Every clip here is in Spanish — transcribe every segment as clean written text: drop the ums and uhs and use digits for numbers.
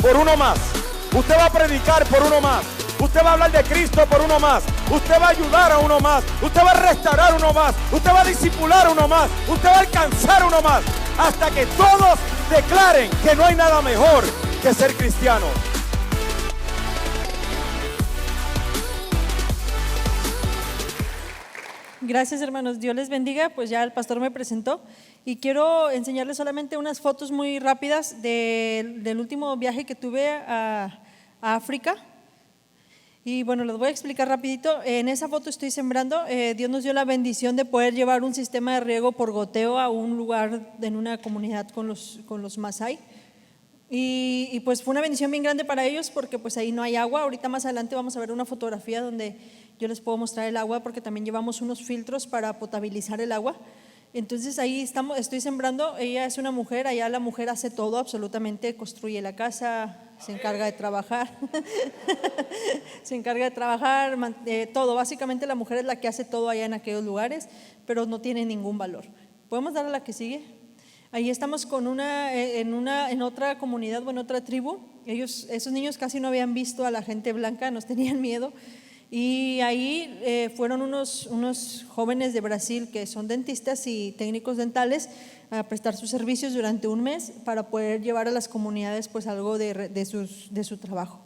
por uno más. Usted va a predicar por uno más. Usted va a hablar de Cristo por uno más. Usted va a ayudar a uno más. Usted va a restaurar a uno más. Usted va a discipular a uno más. Usted va a alcanzar a uno más. Hasta que todos declaren que no hay nada mejor que ser cristiano. Gracias, hermanos. Dios les bendiga. Pues ya el pastor me presentó y quiero enseñarles solamente unas fotos muy rápidas del último viaje que tuve a África. Y bueno, les voy a explicar rapidito. En esa foto estoy sembrando. Dios nos dio la bendición de poder llevar un sistema de riego por goteo a un lugar en una comunidad con los Masái. Y pues fue una bendición bien grande para ellos porque pues ahí no hay agua. Ahorita más adelante vamos a ver una fotografía donde yo les puedo mostrar el agua porque también llevamos unos filtros para potabilizar el agua. Entonces ahí estoy sembrando. Ella es una mujer, allá la mujer hace todo absolutamente, construye la casa, se encarga de trabajar, todo. Básicamente la mujer es la que hace todo allá en aquellos lugares, pero no tiene ningún valor. ¿Podemos dar a la que sigue? Ahí estamos con en otra comunidad, bueno, otra tribu. Esos niños casi no habían visto a la gente blanca, nos tenían miedo. Y ahí fueron unos jóvenes de Brasil que son dentistas y técnicos dentales a prestar sus servicios durante un mes para poder llevar a las comunidades pues algo de su trabajo.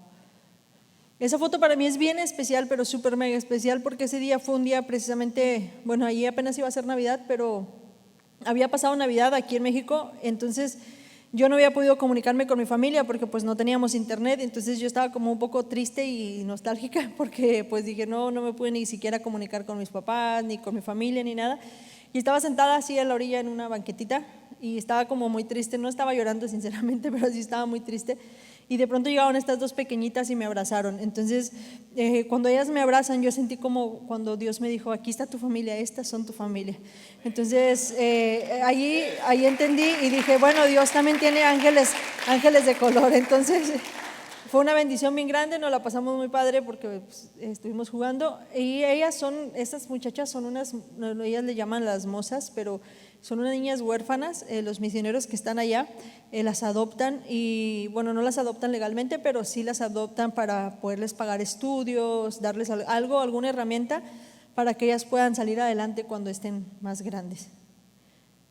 Esa foto para mí es bien especial, pero súper mega especial porque ese día fue un día precisamente, bueno, allí apenas iba a ser Navidad, pero había pasado Navidad aquí en México, entonces yo no había podido comunicarme con mi familia porque pues no teníamos internet, entonces yo estaba como un poco triste y nostálgica porque pues dije no me pude ni siquiera comunicar con mis papás, ni con mi familia, ni nada. Y estaba sentada así a la orilla en una banquetita y estaba como muy triste, no estaba llorando sinceramente, pero sí estaba muy triste. Y de pronto llegaron estas dos pequeñitas y me abrazaron. Entonces, cuando ellas me abrazan, yo sentí como cuando Dios me dijo, aquí está tu familia, estas son tu familia. Entonces, ahí entendí y dije, bueno, Dios también tiene ángeles de color. Entonces, fue una bendición bien grande, nos la pasamos muy padre porque pues, estuvimos jugando. Y estas muchachas son ellas le llaman las mozas, pero son unas niñas huérfanas. Los misioneros que están allá las adoptan y bueno, no las adoptan legalmente, pero sí las adoptan para poderles pagar estudios, darles alguna herramienta para que ellas puedan salir adelante cuando estén más grandes.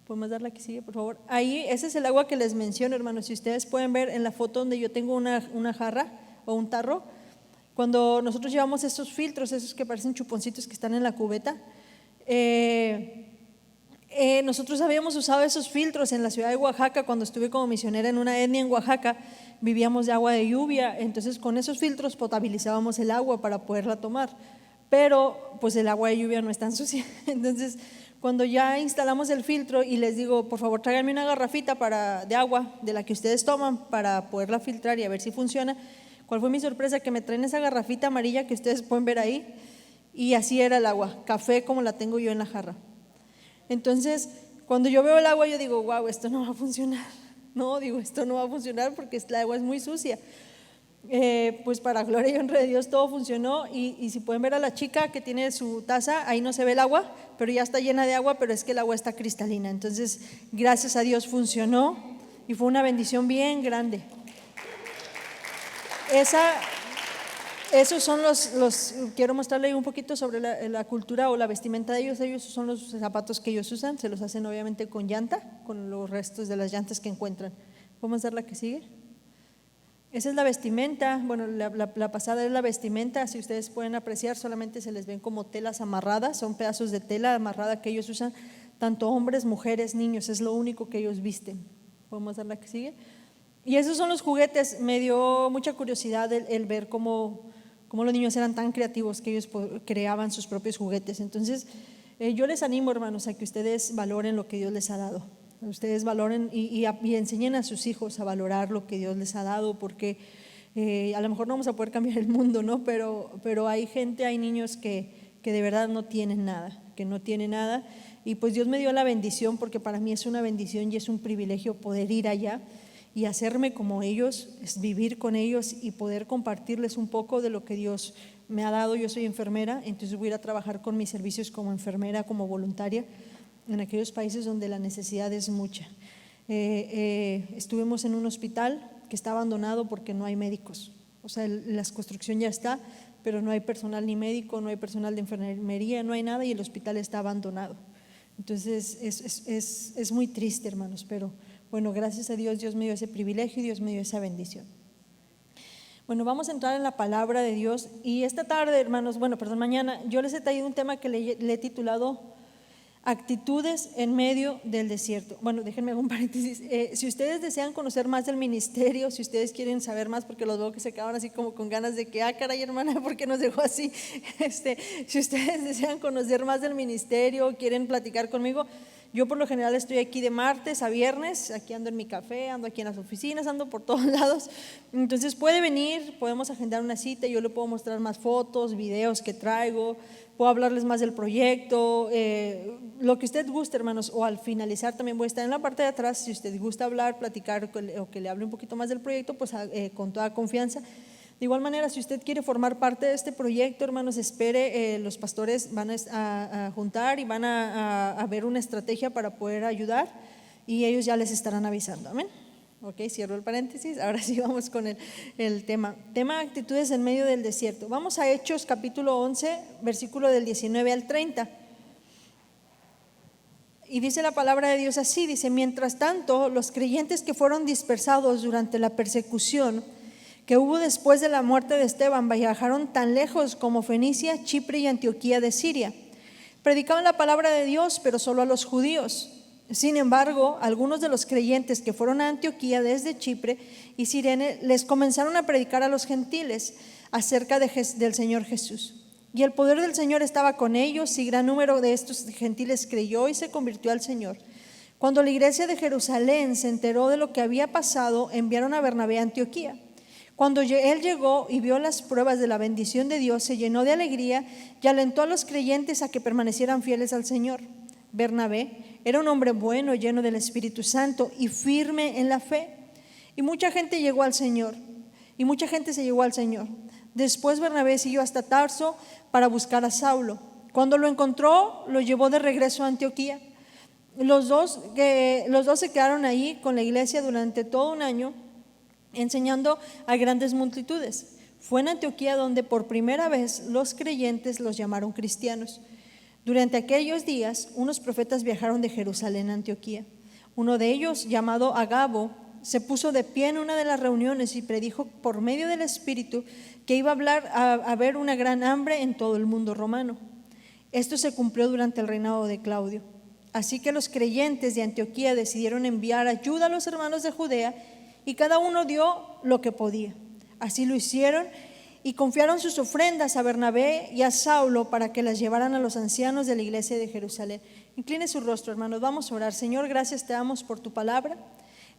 ¿Podemos dar la que sigue, por favor? Ahí, ese es el agua que les menciono, hermanos. Si ustedes pueden ver en la foto donde yo tengo una jarra o un tarro, cuando nosotros llevamos esos filtros, esos que parecen chuponcitos que están en la cubeta, nosotros habíamos usado esos filtros en la ciudad de Oaxaca. Cuando estuve como misionera en una etnia en Oaxaca, vivíamos de agua de lluvia, entonces con esos filtros potabilizábamos el agua para poderla tomar, pero pues el agua de lluvia no es tan sucia. Entonces cuando ya instalamos el filtro y les digo, por favor tráiganme una garrafita de agua de la que ustedes toman para poderla filtrar y a ver si funciona, ¿cuál fue mi sorpresa? Que me traen esa garrafita amarilla que ustedes pueden ver ahí, y así era el agua, café como la tengo yo en la jarra. Entonces, cuando yo veo el agua, yo digo, wow, esto no va a funcionar. No, digo, esto no va a funcionar porque el agua es muy sucia. Pues para gloria y honra de Dios todo funcionó. Y si pueden ver a la chica que tiene su taza, ahí no se ve el agua, pero ya está llena de agua, pero es que el agua está cristalina. Entonces, gracias a Dios funcionó y fue una bendición bien grande. Esos son quiero mostrarle un poquito sobre la cultura o la vestimenta de ellos. Ellos son los zapatos que ellos usan, se los hacen obviamente con llanta, con los restos de las llantas que encuentran. ¿Vamos a dar la que sigue? Esa es la vestimenta, bueno, la pasada es la vestimenta. Si ustedes pueden apreciar, solamente se les ven como telas amarradas, son pedazos de tela amarrada que ellos usan, tanto hombres, mujeres, niños, es lo único que ellos visten. ¿Podemos dar la que sigue? Y esos son los juguetes. Me dio mucha curiosidad el ver cómo los niños eran tan creativos que ellos creaban sus propios juguetes. Entonces, yo les animo, hermanos, a que ustedes valoren lo que Dios les ha dado. Ustedes valoren y enseñen a sus hijos a valorar lo que Dios les ha dado, porque a lo mejor no vamos a poder cambiar el mundo, ¿no? Pero hay niños que de verdad no tienen nada, y pues Dios me dio la bendición, porque para mí es una bendición y es un privilegio poder ir allá y hacerme como ellos, es vivir con ellos y poder compartirles un poco de lo que Dios me ha dado. Yo soy enfermera, entonces voy a ir a trabajar con mis servicios como enfermera, como voluntaria, en aquellos países donde la necesidad es mucha. Estuvimos en un hospital que está abandonado porque no hay médicos. O sea, la construcción ya está, pero no hay personal ni médico, no hay personal de enfermería, no hay nada y el hospital está abandonado. Entonces es muy triste, hermanos, pero bueno, gracias a Dios, Dios me dio ese privilegio y Dios me dio esa bendición. Bueno, vamos a entrar en la palabra de Dios y esta tarde, hermanos, mañana, yo les he traído un tema que le he titulado Actitudes en medio del desierto. Bueno, déjenme hacer un paréntesis. Si ustedes desean conocer más del ministerio, si ustedes quieren saber más, porque los veo que se quedaron así como con ganas de que, caray, hermana, ¿por qué nos dejó así? Si ustedes desean conocer más del ministerio, quieren platicar conmigo, yo por lo general estoy aquí de martes a viernes, aquí ando en mi café, ando aquí en las oficinas, ando por todos lados. Entonces puede venir, podemos agendar una cita, yo le puedo mostrar más fotos, videos que traigo, puedo hablarles más del proyecto, lo que usted guste, hermanos, o al finalizar también voy a estar en la parte de atrás, si usted gusta hablar, platicar o que le hable un poquito más del proyecto, pues con toda confianza. De igual manera, si usted quiere formar parte de este proyecto, hermanos, espere, los pastores van a juntar y van a ver una estrategia para poder ayudar y ellos ya les estarán avisando, amén. Ok, cierro el paréntesis, ahora sí vamos con el tema actitudes en medio del desierto. Vamos a Hechos capítulo 11, versículo del 19 al 30. Y dice la palabra de Dios así, dice: mientras tanto, los creyentes que fueron dispersados durante la persecución que hubo después de la muerte de Esteban viajaron tan lejos como Fenicia, Chipre y Antioquía de Siria. Predicaban la palabra de Dios, pero solo a los judíos. Sin embargo, algunos de los creyentes que fueron a Antioquía desde Chipre y Cirene les comenzaron a predicar a los gentiles acerca del Señor Jesús. Y el poder del Señor estaba con ellos y gran número de estos gentiles creyó y se convirtió al Señor. Cuando la iglesia de Jerusalén se enteró de lo que había pasado, enviaron a Bernabé a Antioquía. Cuando él llegó y vio las pruebas de la bendición de Dios, se llenó de alegría y alentó a los creyentes a que permanecieran fieles al Señor. Bernabé era un hombre bueno, lleno del Espíritu Santo y firme en la fe. Y mucha gente se llegó al Señor. Después Bernabé siguió hasta Tarso para buscar a Saulo. Cuando lo encontró, lo llevó de regreso a Antioquía. Los dos se quedaron ahí con la iglesia durante todo un año, enseñando a grandes multitudes. Fue en Antioquía donde por primera vez los creyentes los llamaron cristianos. Durante aquellos días, unos profetas viajaron de Jerusalén a Antioquía. Uno de ellos, llamado Agabo, se puso de pie en una de las reuniones y predijo por medio del Espíritu que iba a haber una gran hambre en todo el mundo romano. Esto se cumplió durante el reinado de Claudio. Así que los creyentes de Antioquía decidieron enviar ayuda a los hermanos de Judea y cada uno dio lo que podía. Así lo hicieron y confiaron sus ofrendas a Bernabé y a Saulo para que las llevaran a los ancianos de la iglesia de Jerusalén. Incline su rostro, hermanos, vamos a orar. Señor, gracias te damos por tu palabra.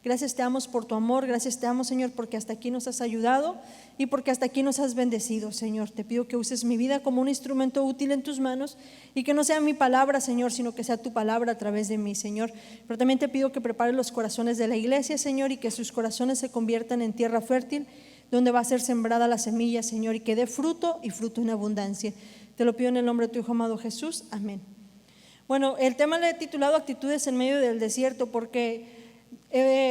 Gracias te damos por tu amor, gracias te damos, Señor, porque hasta aquí nos has ayudado y porque hasta aquí nos has bendecido, Señor. Te pido que uses mi vida como un instrumento útil en tus manos y que no sea mi palabra, Señor, sino que sea tu palabra a través de mí, Señor. Pero también te pido que prepares los corazones de la iglesia, Señor, y que sus corazones se conviertan en tierra fértil, donde va a ser sembrada la semilla, Señor, y que dé fruto y fruto en abundancia. Te lo pido en el nombre de tu Hijo amado Jesús. Amén. Bueno, el tema le he titulado Actitudes en medio del desierto porque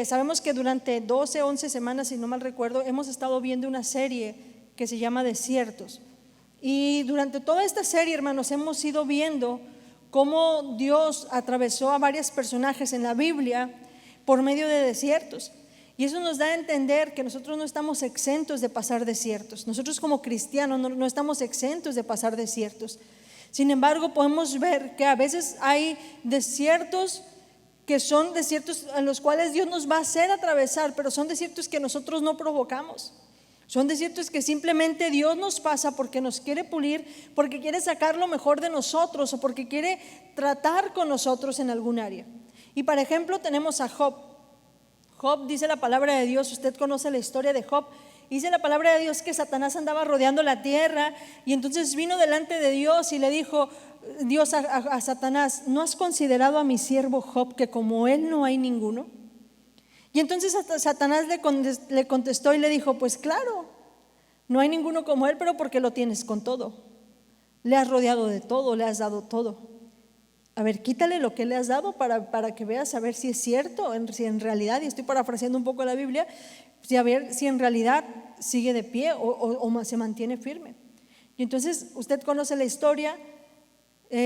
sabemos que durante 12, 11 semanas, si no mal recuerdo, hemos estado viendo una serie que se llama Desiertos. Y durante toda esta serie, hermanos, hemos ido viendo cómo Dios atravesó a varios personajes en la Biblia por medio de desiertos. Y eso nos da a entender que nosotros no estamos exentos de pasar desiertos. Nosotros como cristianos no estamos exentos de pasar desiertos. Sin embargo, podemos ver que a veces hay desiertos que son desiertos en los cuales Dios nos va a hacer atravesar, pero son desiertos que nosotros no provocamos. Son desiertos que simplemente Dios nos pasa porque nos quiere pulir, porque quiere sacar lo mejor de nosotros o porque quiere tratar con nosotros en algún área. Y por ejemplo tenemos a Job. Job, dice la palabra de Dios, usted conoce la historia de Job, dice la palabra de Dios que Satanás andaba rodeando la tierra y entonces vino delante de Dios y le dijo Dios a Satanás: ¿no has considerado a mi siervo Job, que como él no hay ninguno? Y entonces Satanás le contestó y le dijo: pues claro, no hay ninguno como él, pero porque lo tienes con todo, le has rodeado de todo, le has dado todo. A ver, quítale lo que le has dado para que veas a ver si es cierto, si en realidad, y estoy parafraseando un poco la Biblia, a ver si en realidad sigue de pie o se mantiene firme. Y entonces usted conoce la historia,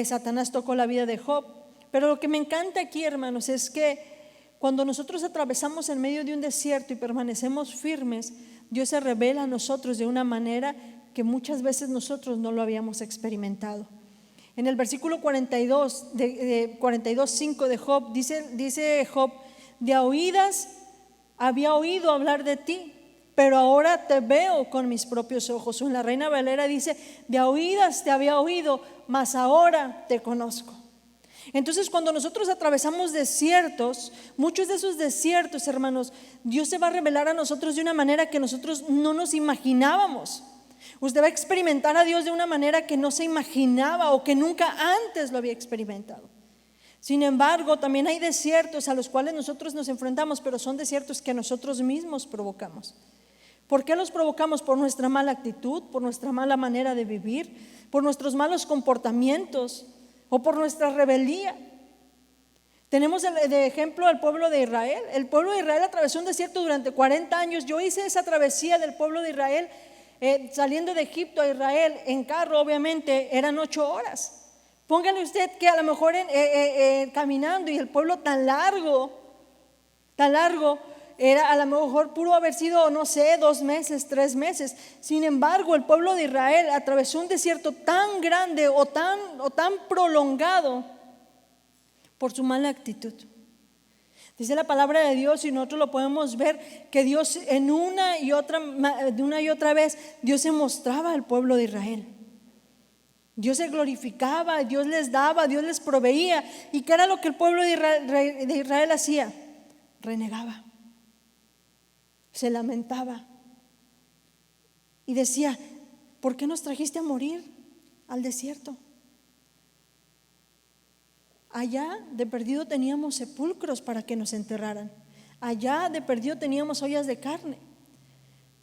Satanás tocó la vida de Job, pero lo que me encanta aquí, hermanos, es que cuando nosotros atravesamos en medio de un desierto y permanecemos firmes, Dios se revela a nosotros de una manera que muchas veces nosotros no lo habíamos experimentado. En el versículo 42:5 de Job, dice Job: de a oídas había oído hablar de ti, pero ahora te veo con mis propios ojos. O en la Reina Valera dice: de a oídas te había oído, mas ahora te conozco. Entonces, cuando nosotros atravesamos desiertos, muchos de esos desiertos, hermanos, Dios se va a revelar a nosotros de una manera que nosotros no nos imaginábamos. Usted va a experimentar a Dios de una manera que no se imaginaba o que nunca antes lo había experimentado. Sin embargo, también hay desiertos a los cuales nosotros nos enfrentamos, pero son desiertos que nosotros mismos provocamos. ¿Por qué los provocamos? Por nuestra mala actitud, por nuestra mala manera de vivir, por nuestros malos comportamientos o por nuestra rebeldía. Tenemos de ejemplo al pueblo de Israel. El pueblo de Israel atravesó un desierto durante 40 años. Yo hice esa travesía del pueblo de Israel, saliendo de Egipto a Israel en carro, obviamente eran 8 horas. Póngale usted que a lo mejor caminando, y el pueblo tan largo, era, a lo mejor pudo haber sido, no sé, 2 meses, 3 meses. Sin embargo, el pueblo de Israel atravesó un desierto tan grande o tan prolongado por su mala actitud. Dice la palabra de Dios, y nosotros lo podemos ver, que Dios de una y otra vez, Dios se mostraba al pueblo de Israel. Dios se glorificaba, Dios les daba, Dios les proveía. ¿Y qué era lo que el pueblo de Israel hacía? Renegaba, se lamentaba y decía: ¿por qué nos trajiste a morir al desierto? Allá de perdido teníamos sepulcros para que nos enterraran. Allá de perdido teníamos ollas de carne.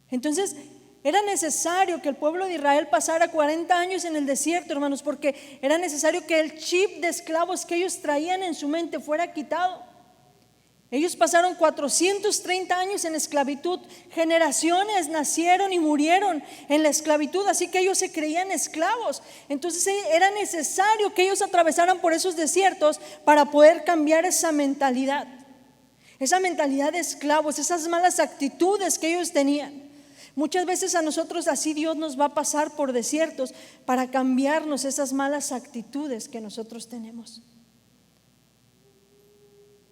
Entonces era necesario que el pueblo de Israel pasara 40 años en el desierto, hermanos, porque era necesario que el chip de esclavos que ellos traían en su mente fuera quitado. Ellos pasaron 430 años en esclavitud. Generaciones nacieron y murieron en la esclavitud, así que ellos se creían esclavos. Entonces era necesario que ellos atravesaran por esos desiertos para poder cambiar esa mentalidad de esclavos, esas malas actitudes que ellos tenían. Muchas veces a nosotros así Dios nos va a pasar por desiertos para cambiarnos esas malas actitudes que nosotros tenemos.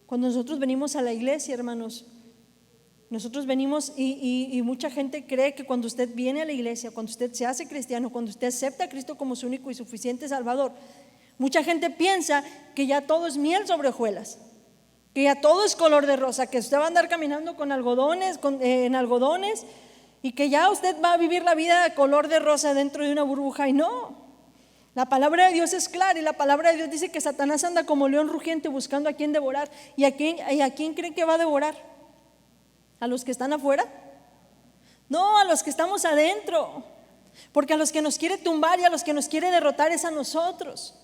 Cuando nosotros venimos a la iglesia, hermanos, nosotros venimos y mucha gente cree que cuando usted viene a la iglesia, cuando usted se hace cristiano, cuando usted acepta a Cristo como su único y suficiente Salvador, mucha gente piensa que ya todo es miel sobre hojuelas, que ya todo es color de rosa, que usted va a andar caminando con algodones, en algodones, y que ya usted va a vivir la vida de color de rosa dentro de una burbuja. Y no. La palabra de Dios es clara, y la palabra de Dios dice que Satanás anda como león rugiente buscando a quien devorar. ¿Y a quién creen que va a devorar? ¿A los que están afuera? No, a los que estamos adentro, porque a los que nos quiere tumbar y a los que nos quiere derrotar es a nosotros.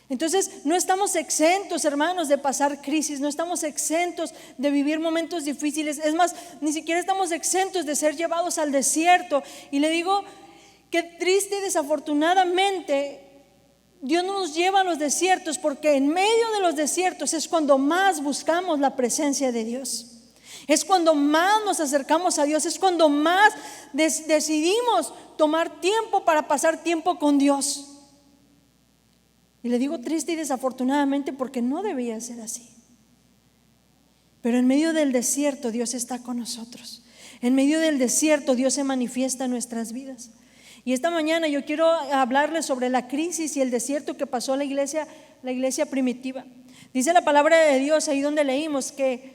Entonces no estamos exentos, hermanos, de pasar crisis, no estamos exentos de vivir momentos difíciles. Es más, ni siquiera estamos exentos de ser llevados al desierto. Y le digo que triste y desafortunadamente Dios no nos lleva a los desiertos, porque en medio de los desiertos es cuando más buscamos la presencia de Dios. Es cuando más nos acercamos a Dios, es cuando más decidimos tomar tiempo para pasar tiempo con Dios. Y le digo triste y desafortunadamente porque no debía ser así. Pero en medio del desierto Dios está con nosotros. En medio del desierto Dios se manifiesta en nuestras vidas. Y esta mañana yo quiero hablarles sobre la crisis y el desierto que pasó la iglesia primitiva. Dice la palabra de Dios ahí donde leímos que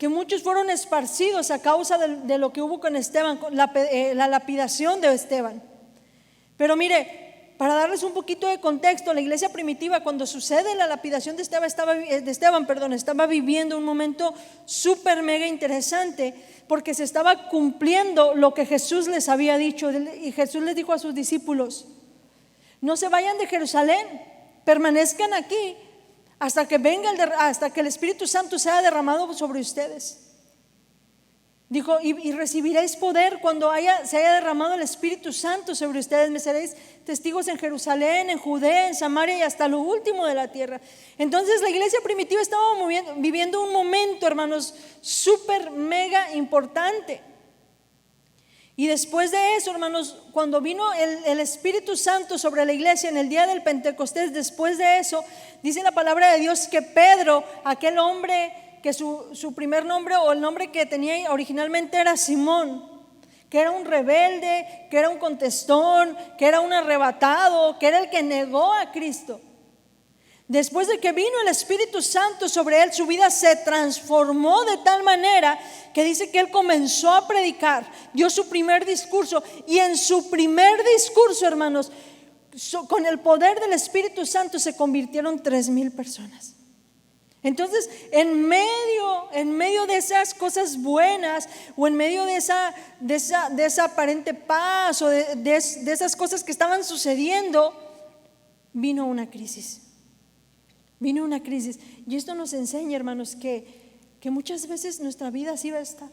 muchos fueron esparcidos a causa de lo que hubo con Esteban, con la lapidación de Esteban. Pero mire, para darles un poquito de contexto, la iglesia primitiva, cuando sucede la lapidación de Esteban, estaba viviendo un momento súper mega interesante, porque se estaba cumpliendo lo que Jesús les había dicho. Y Jesús les dijo a sus discípulos: no se vayan de Jerusalén, permanezcan aquí hasta que el Espíritu Santo sea derramado sobre ustedes. Dijo, y recibiréis poder cuando se haya derramado el Espíritu Santo sobre ustedes. Me seréis testigos en Jerusalén, en Judea, en Samaria y hasta lo último de la tierra. Entonces la iglesia primitiva estaba viviendo un momento, hermanos, súper mega importante. Y después de eso, hermanos, cuando vino el Espíritu Santo sobre la iglesia en el día del Pentecostés, después de eso, dice la palabra de Dios que Pedro, aquel hombre que su primer nombre o el nombre que tenía originalmente era Simón, que era un rebelde, que era un contestón, que era un arrebatado, que era el que negó a Cristo. Después de que vino el Espíritu Santo sobre él, su vida se transformó de tal manera que dice que él comenzó a predicar, dio su primer discurso, y en su primer discurso, hermanos, con el poder del Espíritu Santo se convirtieron 3,000 personas. Entonces, en medio de esas cosas buenas, o en medio de esa aparente paz, o de esas cosas que estaban sucediendo, vino una crisis. Vino una crisis. Y esto nos enseña, hermanos, que muchas veces nuestra vida así va a estar.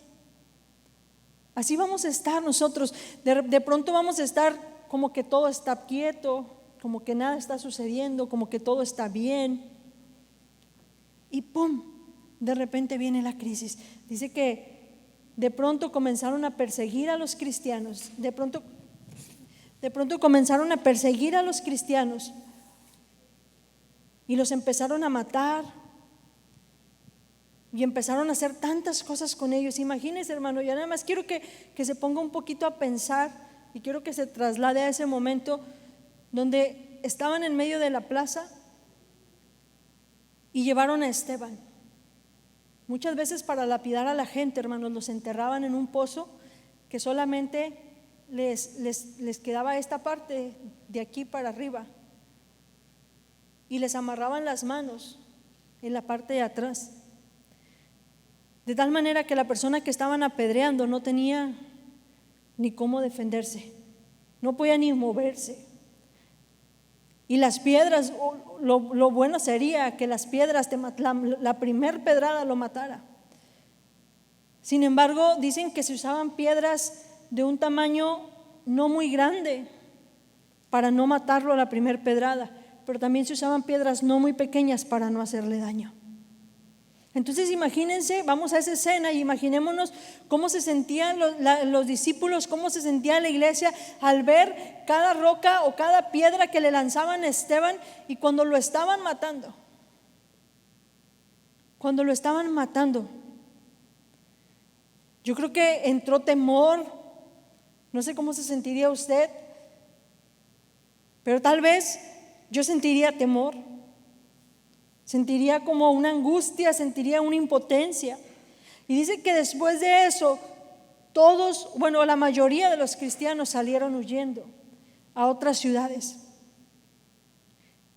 Así vamos a estar nosotros. De pronto vamos a estar como que todo está quieto, como que nada está sucediendo, como que todo está bien. Y ¡pum!, de repente viene la crisis. Dice que de pronto comenzaron a perseguir a los cristianos. De pronto comenzaron a perseguir a los cristianos y los empezaron a matar y empezaron a hacer tantas cosas con ellos. Imagínense, hermano, ya nada más quiero que se ponga un poquito a pensar y quiero que se traslade a ese momento donde estaban en medio de la plaza y llevaron a Esteban. Muchas veces para lapidar a la gente, hermanos, los enterraban en un pozo que solamente les quedaba esta parte de aquí para arriba, y les amarraban las manos en la parte de atrás, de tal manera que la persona que estaban apedreando no tenía ni cómo defenderse, no podía ni moverse. Y las piedras, lo bueno sería que las piedras, la primer pedrada lo matara. Sin embargo, dicen que se usaban piedras de un tamaño no muy grande para no matarlo a la primer pedrada, pero también se usaban piedras no muy pequeñas para no hacerle daño. Entonces imagínense, vamos a esa escena y imaginémonos cómo se sentían los discípulos, cómo se sentía la iglesia al ver cada roca o cada piedra que le lanzaban a Esteban, y cuando lo estaban matando. Yo creo que entró temor. No sé cómo se sentiría usted, pero tal vez yo sentiría temor. Sentiría como una angustia, sentiría una impotencia. Y dice que después de eso, la mayoría de los cristianos salieron huyendo a otras ciudades.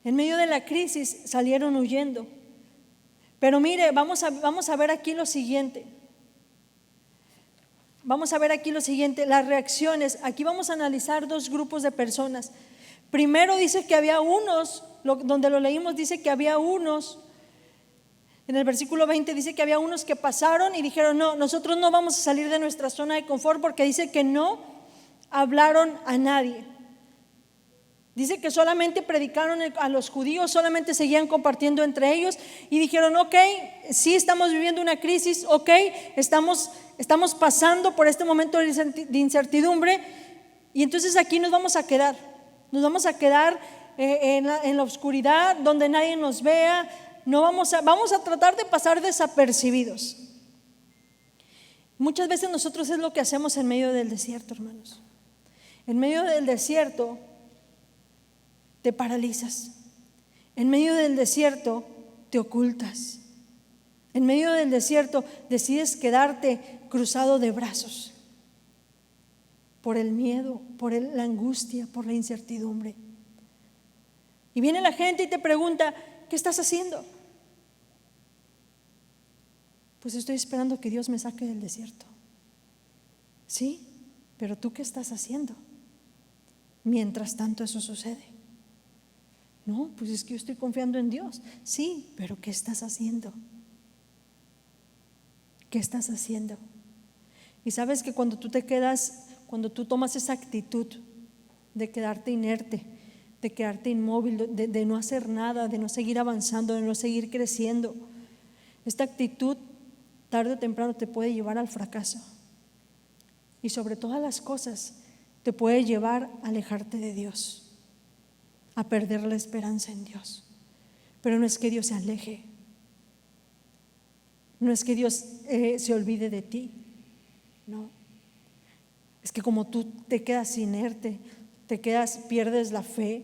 En medio de la crisis salieron huyendo. Pero mire, vamos a ver aquí lo siguiente. Las reacciones. Aquí vamos a analizar 2 grupos de personas. Primero dice que había unos, donde lo leímos dice que había unos, en el versículo 20 dice que había unos que pasaron y dijeron: no, nosotros no vamos a salir de nuestra zona de confort, porque dice que no hablaron a nadie. Dice que solamente predicaron a los judíos, solamente seguían compartiendo entre ellos y dijeron: ok, sí estamos viviendo una crisis, ok, estamos pasando por este momento de incertidumbre, y entonces aquí nos vamos a quedar en la oscuridad, donde nadie nos vea. No vamos a tratar de pasar desapercibidos. Muchas veces nosotros es lo que hacemos en medio del desierto, hermanos. En medio del desierto te paralizas. En medio del desierto te ocultas. En medio del desierto decides quedarte cruzado de brazos por el miedo, por la angustia, por la incertidumbre. Y viene la gente y te pregunta: ¿qué estás haciendo? Pues estoy esperando que Dios me saque del desierto. Sí, pero ¿tú qué estás haciendo mientras tanto eso sucede? No, pues es que yo estoy confiando en Dios. Sí, pero ¿qué estás haciendo? ¿Qué estás haciendo? Y sabes que cuando tú tomas esa actitud de quedarte inerte, de quedarte inmóvil, de no hacer nada, de no seguir avanzando, de no seguir creciendo, esta actitud tarde o temprano te puede llevar al fracaso. Y sobre todas las cosas te puede llevar a alejarte de Dios, a perder la esperanza en Dios. Pero no es que Dios se aleje, no es que Dios se olvide de ti, no. Es que como tú te quedas inerte, pierdes la fe,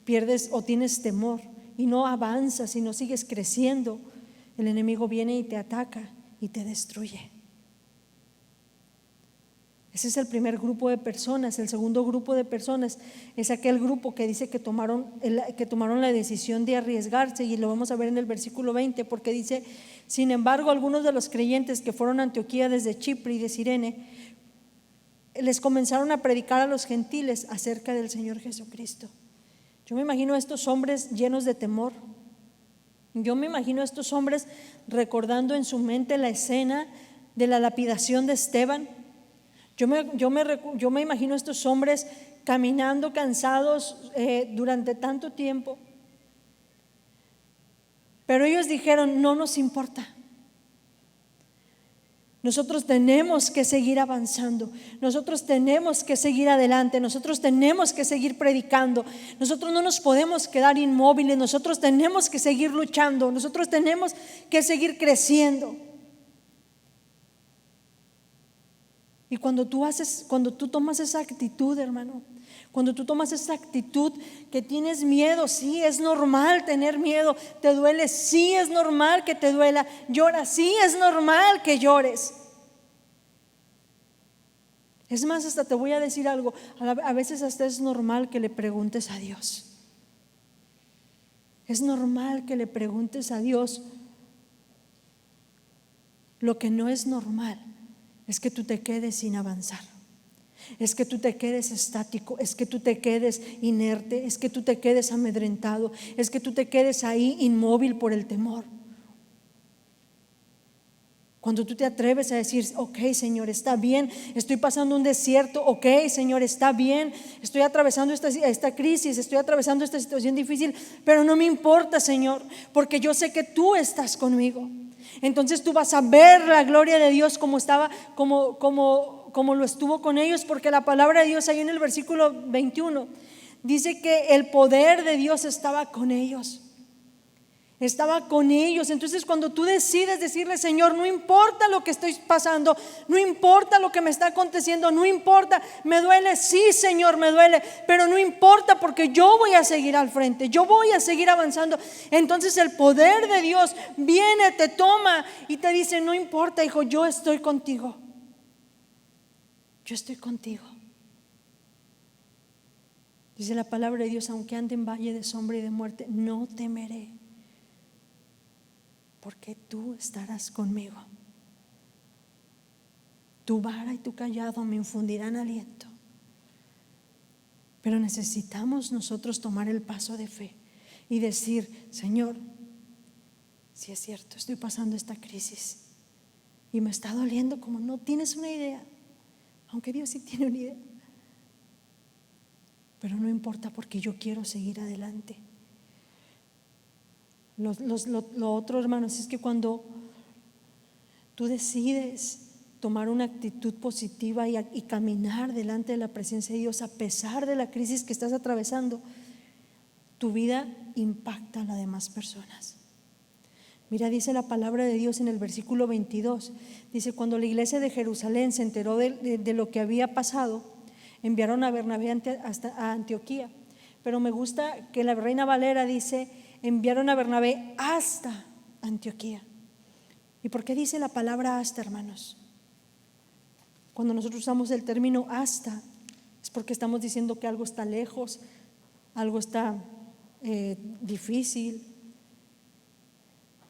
pierdes o tienes temor y no avanzas y no sigues creciendo, el enemigo viene y te ataca y te destruye. Ese es el primer grupo de personas. El segundo grupo de personas es aquel grupo que dice que tomaron la decisión de arriesgarse, y lo vamos a ver en el versículo 20, porque dice: sin embargo, algunos de los creyentes que fueron a Antioquía desde Chipre y de Cirene les comenzaron a predicar a los gentiles acerca del Señor Jesucristo. Yo me imagino a estos hombres llenos de temor. Yo me imagino a estos hombres recordando en su mente la escena de la lapidación de Esteban. Yo me imagino a estos hombres caminando cansados durante tanto tiempo. Pero ellos dijeron: no nos importa. Nosotros tenemos que seguir avanzando, nosotros tenemos que seguir adelante, nosotros tenemos que seguir predicando, nosotros no nos podemos quedar inmóviles, nosotros tenemos que seguir luchando, nosotros tenemos que seguir creciendo. Y cuando tú tomas esa actitud, hermano, cuando tú tomas esa actitud que tienes miedo, sí, es normal tener miedo. Te duele, sí, es normal que te duela. Lloras, sí, es normal que llores. Es más, hasta te voy a decir algo, a veces hasta es normal que le preguntes a Dios. Es normal que le preguntes a Dios. Lo que no es normal es que tú te quedes sin avanzar, es que tú te quedes estático, es que tú te quedes inerte, es que tú te quedes amedrentado, es que tú te quedes ahí inmóvil por el temor. Cuando tú te atreves a decir: ok, Señor, está bien, estoy pasando un desierto, ok, Señor, está bien, estoy atravesando esta crisis, estoy atravesando esta situación difícil, pero no me importa, Señor, porque yo sé que tú estás conmigo. Entonces tú vas a ver la gloria de Dios como lo estuvo con ellos, porque la palabra de Dios ahí en el versículo 21 dice que el poder de Dios estaba con ellos. Estaba con ellos. Entonces cuando tú decides decirle: Señor, no importa lo que estoy pasando, no importa lo que me está aconteciendo, no importa, me duele, sí, Señor, me duele, pero no importa, porque yo voy a seguir al frente, yo voy a seguir avanzando. Entonces el poder de Dios viene, te toma y te dice: no importa, hijo, yo estoy contigo, yo estoy contigo. Dice la palabra de Dios: aunque ande en valle de sombra y de muerte, no temeré, porque tú estarás conmigo. Tu vara y tu callado me infundirán aliento. Pero necesitamos nosotros tomar el paso de fe y decir: Señor, si es cierto, estoy pasando esta crisis y me está doliendo como no tienes una idea, aunque Dios sí tiene una idea, pero no importa, porque yo quiero seguir adelante. Lo otro, hermanos, es que cuando tú decides tomar una actitud positiva y caminar delante de la presencia de Dios a pesar de la crisis que estás atravesando, tu vida impacta a las demás personas. Mira, dice la palabra de Dios en el versículo 22, dice: cuando la iglesia de Jerusalén se enteró de lo que había pasado, enviaron a Bernabé a Antioquía. Pero me gusta que la Reina Valera dice: enviaron a Bernabé hasta Antioquía. ¿Y por qué dice la palabra hasta, hermanos? Cuando nosotros usamos el término hasta, es porque estamos diciendo que algo está lejos, algo está difícil.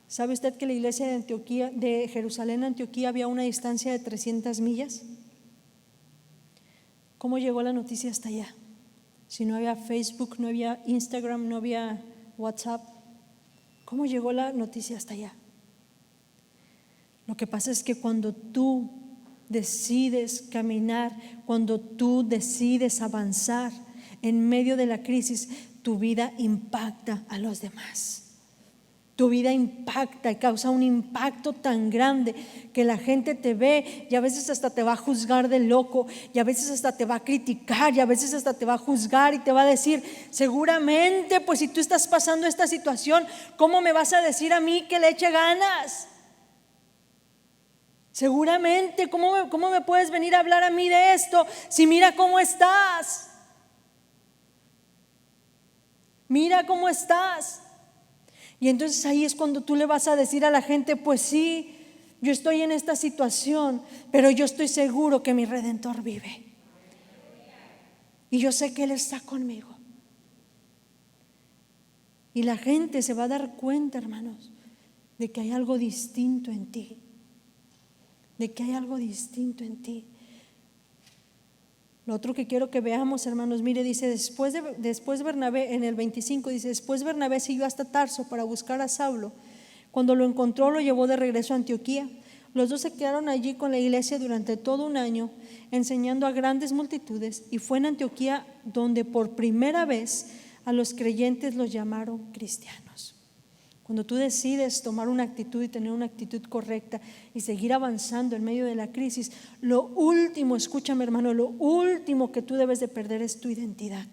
¿Sabe usted que la iglesia de Jerusalén a Antioquía había una distancia de 300 millas? ¿Cómo llegó la noticia hasta allá? Si no había Facebook, no había Instagram, no había WhatsApp, ¿cómo llegó la noticia hasta allá? Lo que pasa es que cuando tú decides caminar, cuando tú decides avanzar en medio de la crisis, tu vida impacta a los demás. Tu vida impacta y causa un impacto tan grande que la gente te ve y a veces hasta te va a juzgar de loco, y a veces hasta te va a criticar, y a veces hasta te va a juzgar y te va a decir: seguramente, pues si tú estás pasando esta situación, ¿cómo me vas a decir a mí que le eche ganas? Seguramente, ¿cómo me puedes venir a hablar a mí de esto si mira cómo estás? Mira cómo estás. Y entonces ahí es cuando tú le vas a decir a la gente: pues sí, yo estoy en esta situación, pero yo estoy seguro que mi Redentor vive. Y yo sé que Él está conmigo. Y la gente se va a dar cuenta, hermanos, de que hay algo distinto en ti. De que hay algo distinto en ti. Lo otro que quiero que veamos, hermanos, mire, dice, después Bernabé, en el 25, dice: después Bernabé siguió hasta Tarso para buscar a Saulo. Cuando lo encontró, lo llevó de regreso a Antioquía. Los dos se quedaron allí con la iglesia durante todo un año, enseñando a grandes multitudes, y fue en Antioquía donde por primera vez a los creyentes los llamaron cristianos. Cuando tú decides tomar una actitud y tener una actitud correcta y seguir avanzando en medio de la crisis, lo último, escúchame hermano, lo último que tú debes de perder es tu identidad.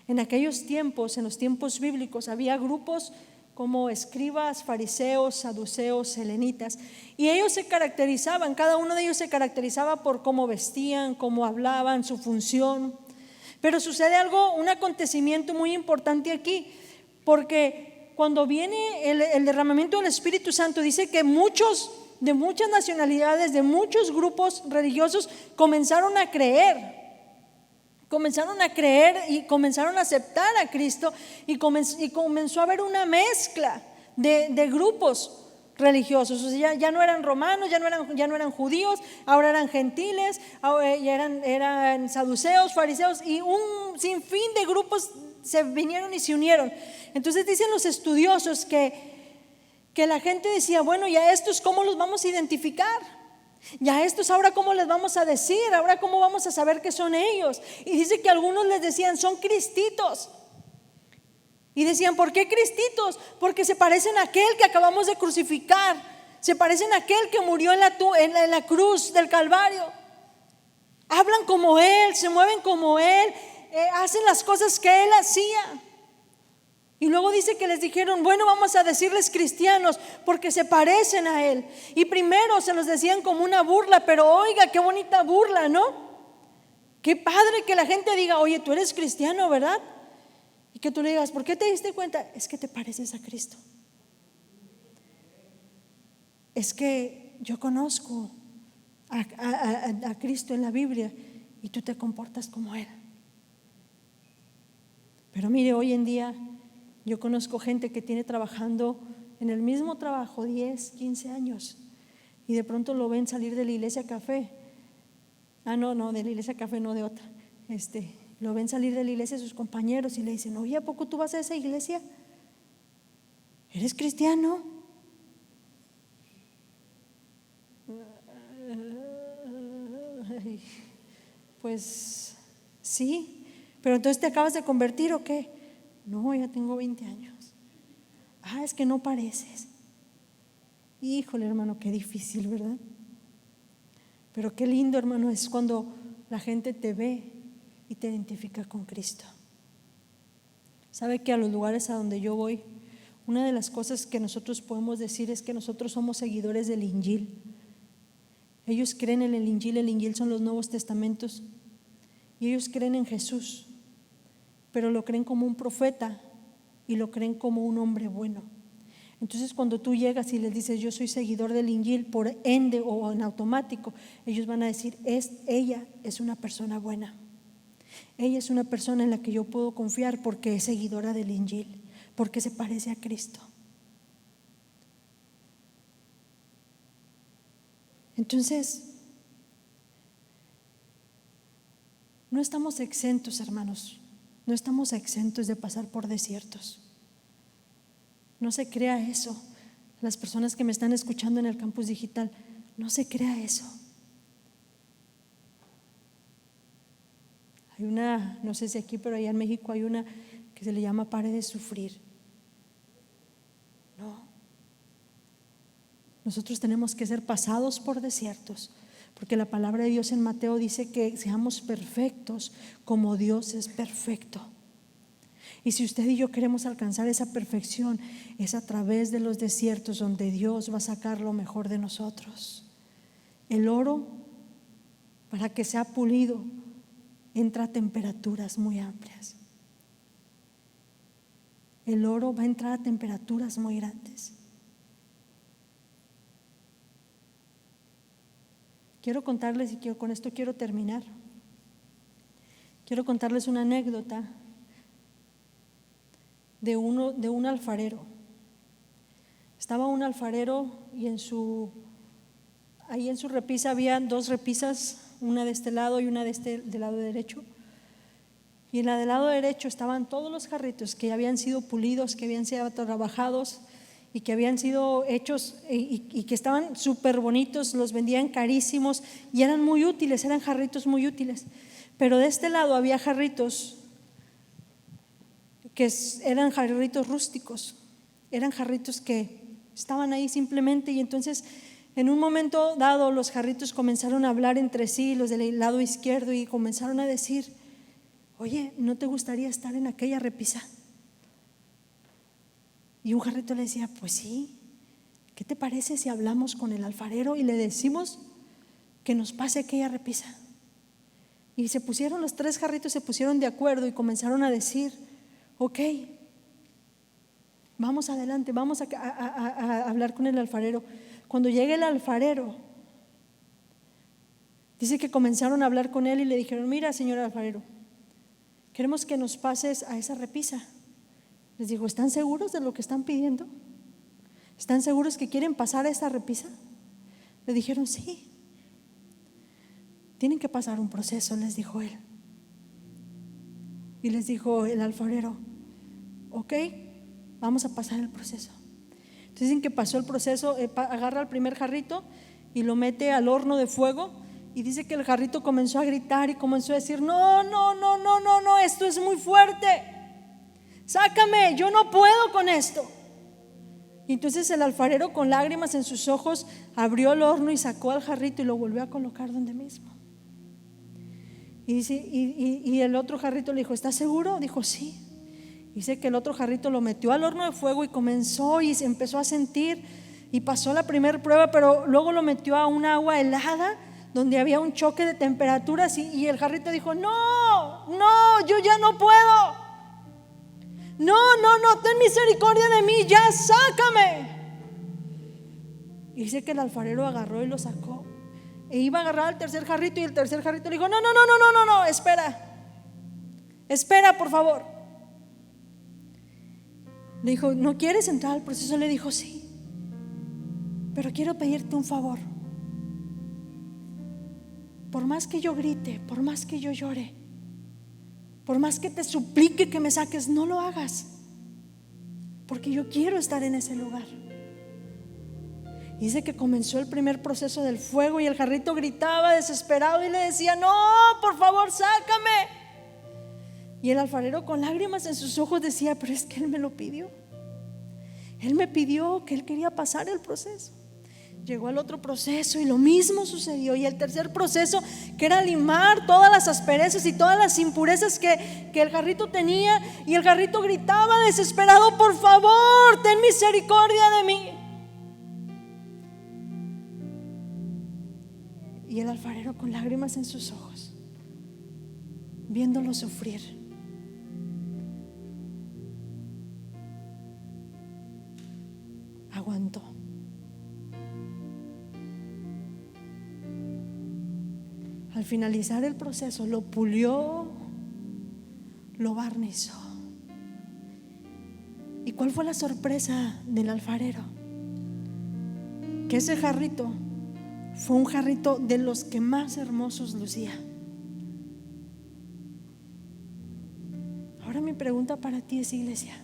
En aquellos tiempos, en los tiempos bíblicos, había grupos como escribas, fariseos, saduceos, helenitas, y ellos se caracterizaban, cada uno de ellos se caracterizaba por cómo vestían, cómo hablaban, su función. Pero sucede algo, un acontecimiento muy importante aquí, porque cuando viene el derramamiento del Espíritu Santo, dice que muchos de muchas nacionalidades, de muchos grupos religiosos comenzaron a creer y comenzaron a aceptar a Cristo, y comenzó a haber una mezcla de grupos religiosos. O sea, ya no eran romanos, ya no eran judíos, ahora eran gentiles, ya eran saduceos, fariseos, y un sinfín de grupos se vinieron y se unieron. Entonces dicen los estudiosos que la gente decía: bueno, ¿y a estos cómo los vamos a identificar? ¿Y a estos ahora cómo les vamos a decir? ¿Ahora cómo vamos a saber que son ellos? Y dice que algunos les decían: son cristitos. Y decían: ¿por qué cristitos? Porque se parecen a aquel que acabamos de crucificar, se parecen a aquel que murió en la cruz del Calvario. Hablan como Él, se mueven como Él, hacen las cosas que Él hacía. Y luego dice que les dijeron: bueno, vamos a decirles cristianos porque se parecen a Él. Y primero se los decían como una burla, pero oiga, qué bonita burla, ¿no? Qué padre que la gente diga: oye, tú eres cristiano, ¿verdad? Y que tú le digas: ¿por qué te diste cuenta? Es que te pareces a Cristo. Es que yo conozco a Cristo en la Biblia y tú te comportas como Él. Pero mire, hoy en día yo conozco gente que tiene trabajando en el mismo trabajo 10, 15 años, y de pronto lo ven salir de la iglesia café. No, de la iglesia café, no, de otra. Lo ven salir de la iglesia sus compañeros y le dicen: oye, ¿a poco tú vas a esa iglesia? ¿Eres cristiano? Pues sí, pero entonces ¿te acabas de convertir o qué? No, ya tengo 20 años. Es que no pareces. Híjole, hermano, qué difícil, ¿verdad? Pero qué lindo, hermano, es cuando la gente te ve y te identifica con Cristo. Sabe que a los lugares a donde yo voy, una de las cosas que nosotros podemos decir es que nosotros somos seguidores del Injil. Ellos creen en el Injil son los Nuevos Testamentos, y ellos creen en Jesús, pero lo creen como un profeta y lo creen como un hombre bueno. Entonces cuando tú llegas y les dices: yo soy seguidor del Injil, por ende o en automático, ellos van a decir: ella es una persona buena, ella es una persona en la que yo puedo confiar porque es seguidora del Injil, porque se parece a Cristo. Entonces, no estamos exentos, hermanos, no estamos exentos de pasar por desiertos. No se crea eso. Las personas que me están escuchando en el campus digital, no se crea eso. Hay una, no sé si aquí, pero allá en México hay una que se le llama pare de sufrir. No. Nosotros tenemos que ser pasados por desiertos, porque la palabra de Dios en Mateo dice que seamos perfectos como Dios es perfecto. Y si usted y yo queremos alcanzar esa perfección, es a través de los desiertos donde Dios va a sacar lo mejor de nosotros. El oro, para que sea pulido, entra a temperaturas muy amplias. El oro va a entrar a temperaturas muy grandes. Quiero contarles, y con esto quiero terminar. Quiero contarles una anécdota de un alfarero. Estaba un alfarero y ahí en su repisa había 2 repisas, una de este lado y una del lado derecho. Y en la del lado derecho estaban todos los jarritos que habían sido pulidos, que habían sido trabajados y que habían sido hechos y que estaban súper bonitos, los vendían carísimos y eran muy útiles, eran jarritos muy útiles. Pero de este lado había jarritos que eran jarritos rústicos, eran jarritos que estaban ahí simplemente. Y entonces en un momento dado los jarritos comenzaron a hablar entre sí, los del lado izquierdo, y comenzaron a decir: oye, ¿no te gustaría estar en aquella repisa? Y un jarrito le decía: pues sí, ¿qué te parece si hablamos con el alfarero y le decimos que nos pase aquella repisa? Y los 3 jarritos se pusieron de acuerdo y comenzaron a decir: ok, vamos adelante, vamos a hablar con el alfarero. Cuando llegue el alfarero, dice que comenzaron a hablar con él y le dijeron: mira, señor alfarero, queremos que nos pases a esa repisa. Les dijo: ¿están seguros de lo que están pidiendo? ¿Están seguros que quieren pasar a esa repisa? Le dijeron: sí. Tienen que pasar un proceso, les dijo él. Y les dijo el alfarero: ok, vamos a pasar el proceso. Entonces dicen que pasó el proceso, agarra el primer jarrito y lo mete al horno de fuego. Y dice que el jarrito comenzó a gritar y comenzó a decir: no, esto es muy fuerte, sácame, yo no puedo con esto. Y entonces el alfarero, con lágrimas en sus ojos, abrió el horno y sacó al jarrito y lo volvió a colocar donde mismo. Y el otro jarrito le dijo: ¿estás seguro? Dijo: sí. Dice que el otro jarrito lo metió al horno de fuego y comenzó y se empezó a sentir y pasó la primera prueba, pero luego lo metió a un agua helada donde había un choque de temperaturas y el jarrito dijo: no, yo ya no puedo. No, ten misericordia de mí, ya sácame. Y dice que el alfarero agarró y lo sacó e iba a agarrar al tercer jarrito, y el tercer jarrito le dijo: no, espera, por favor. Le dijo: ¿no quieres entrar al proceso? Le dijo: sí, pero quiero pedirte un favor. Por más que yo grite, por más que yo llore, por más que te suplique que me saques, no lo hagas, porque yo quiero estar en ese lugar. Dice que comenzó el primer proceso del fuego y el jarrito gritaba desesperado y le decía: no, por favor, sácame. Y el alfarero, con lágrimas en sus ojos, decía: pero es que él me lo pidió. Él me pidió que él quería pasar el proceso. Llegó al otro proceso y lo mismo sucedió. Y el tercer proceso, que era limar todas las asperezas y todas las impurezas que el jarrito tenía. Y el jarrito gritaba desesperado: por favor, ten misericordia de mí. Y el alfarero, con lágrimas en sus ojos, viéndolo sufrir, aguantó. Al finalizar el proceso, lo pulió, lo barnizó. ¿Y cuál fue la sorpresa del alfarero? Que ese jarrito fue un jarrito de los que más hermosos lucía. Ahora mi pregunta para ti es, iglesia: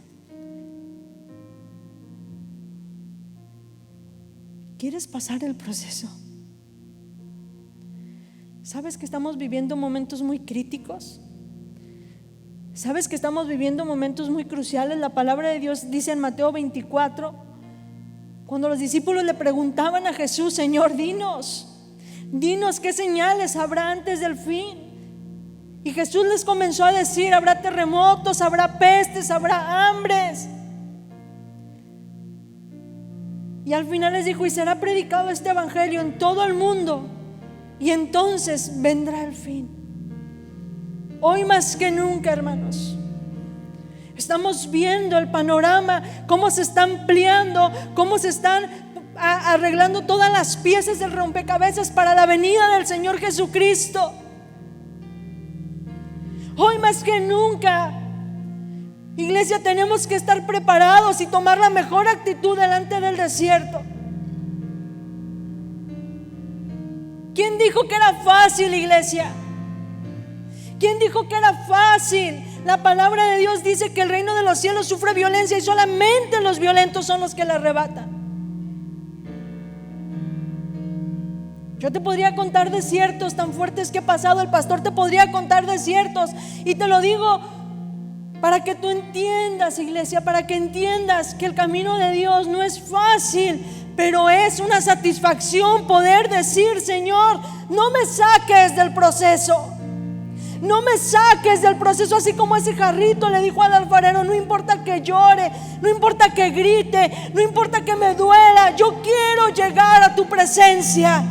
¿quieres pasar el proceso? ¿Sabes que estamos viviendo momentos muy críticos? Sabes que estamos viviendo momentos muy cruciales. La palabra de Dios dice en Mateo 24, cuando los discípulos le preguntaban a Jesús: Señor, dinos qué señales habrá antes del fin. Y Jesús les comenzó a decir: habrá terremotos, habrá pestes, habrá hambres. Y al final les dijo: y será predicado este evangelio en todo el mundo, y entonces vendrá el fin. Hoy más que nunca, hermanos, estamos viendo el panorama, cómo se está ampliando, cómo se están arreglando todas las piezas del rompecabezas para la venida del Señor Jesucristo. Hoy más que nunca, iglesia, tenemos que estar preparados y tomar la mejor actitud delante del desierto. ¿Quién dijo que era fácil, iglesia? ¿Quién dijo que era fácil? La palabra de Dios dice que el reino de los cielos sufre violencia y solamente los violentos son los que la arrebatan. Yo te podría contar desiertos tan fuertes que he pasado. El pastor te podría contar desiertos. Y te lo digo para que tú entiendas, iglesia, para que entiendas que el camino de Dios no es fácil, pero es una satisfacción poder decir: Señor, no me saques del proceso. No me saques del proceso, así como ese jarrito le dijo al alfarero: no importa que llore, no importa que grite, no importa que me duela, yo quiero llegar a tu presencia.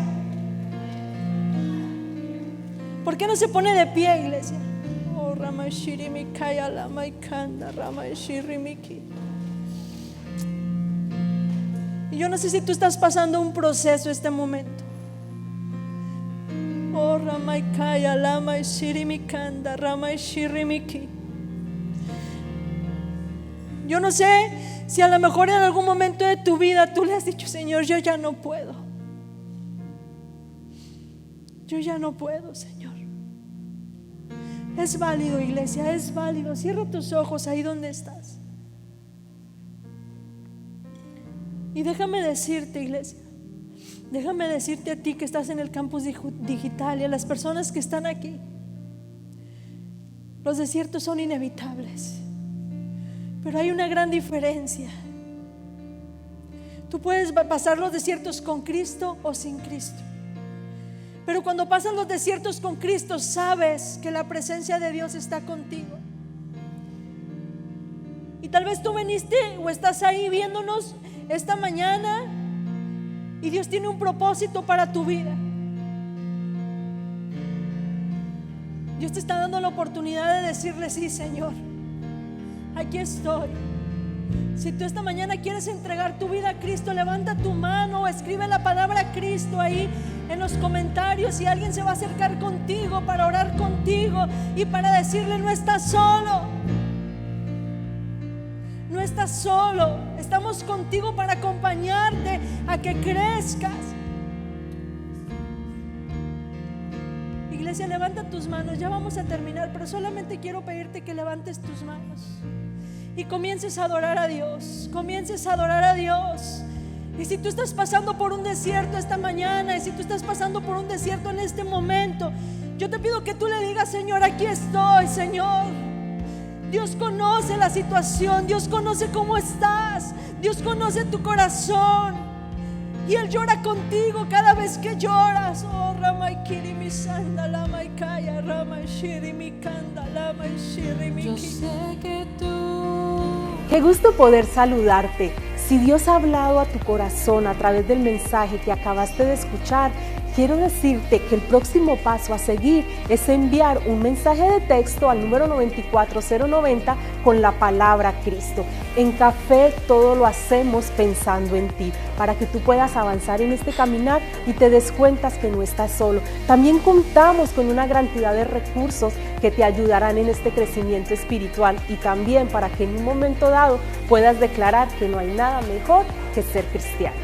¿Por qué no se pone de pie, iglesia? Oh, Ramashirimikai Alamaikanda Ramashirimiki. Y yo no sé si tú estás pasando un proceso este momento. Oh, Ramaikai Alamaishirimikanda Ramashirimiki. Yo no sé si a lo mejor en algún momento de tu vida tú le has dicho: Señor, yo ya no puedo. Yo ya no puedo, Señor. Es válido, iglesia, es válido. Cierra tus ojos ahí donde estás. Y déjame decirte, iglesia, déjame decirte a ti que estás en el campus digital y a las personas que están aquí: los desiertos son inevitables, pero hay una gran diferencia. Tú puedes pasar los desiertos con Cristo o sin Cristo. Pero cuando pasan los desiertos con Cristo, sabes que la presencia de Dios está contigo. Y tal vez tú viniste o estás ahí viéndonos esta mañana y Dios tiene un propósito para tu vida. Dios te está dando la oportunidad de decirle: sí, Señor, aquí estoy. Si tú esta mañana quieres entregar tu vida a Cristo, levanta tu mano o escribe la palabra Cristo ahí en los comentarios, y alguien se va a acercar contigo para orar contigo y para decirle: no estás solo. No estás solo. Estamos contigo para acompañarte a que crezcas. Iglesia, levanta tus manos. Ya vamos a terminar, pero solamente quiero pedirte que levantes tus manos y comiences a adorar a Dios. Comiences a adorar a Dios. Y si tú estás pasando por un desierto esta mañana, y si tú estás pasando por un desierto en este momento, yo te pido que tú le digas: Señor, aquí estoy, Señor. Dios conoce la situación, Dios conoce cómo estás, Dios conoce tu corazón, y Él llora contigo cada vez que lloras. Oh, Ramaikirimi Sanda Lamaikaya Ramashirimi Kanda Lamashirimi. Yo sé que tú. Qué gusto poder saludarte. Si Dios ha hablado a tu corazón a través del mensaje que acabaste de escuchar, quiero decirte que el próximo paso a seguir es enviar un mensaje de texto al número 94090 con la palabra Cristo. En Café todo lo hacemos pensando en ti, para que tú puedas avanzar en este caminar y te des cuenta que no estás solo. También contamos con una gran cantidad de recursos que te ayudarán en este crecimiento espiritual, y también para que en un momento dado puedas declarar que no hay nada mejor que ser cristiano.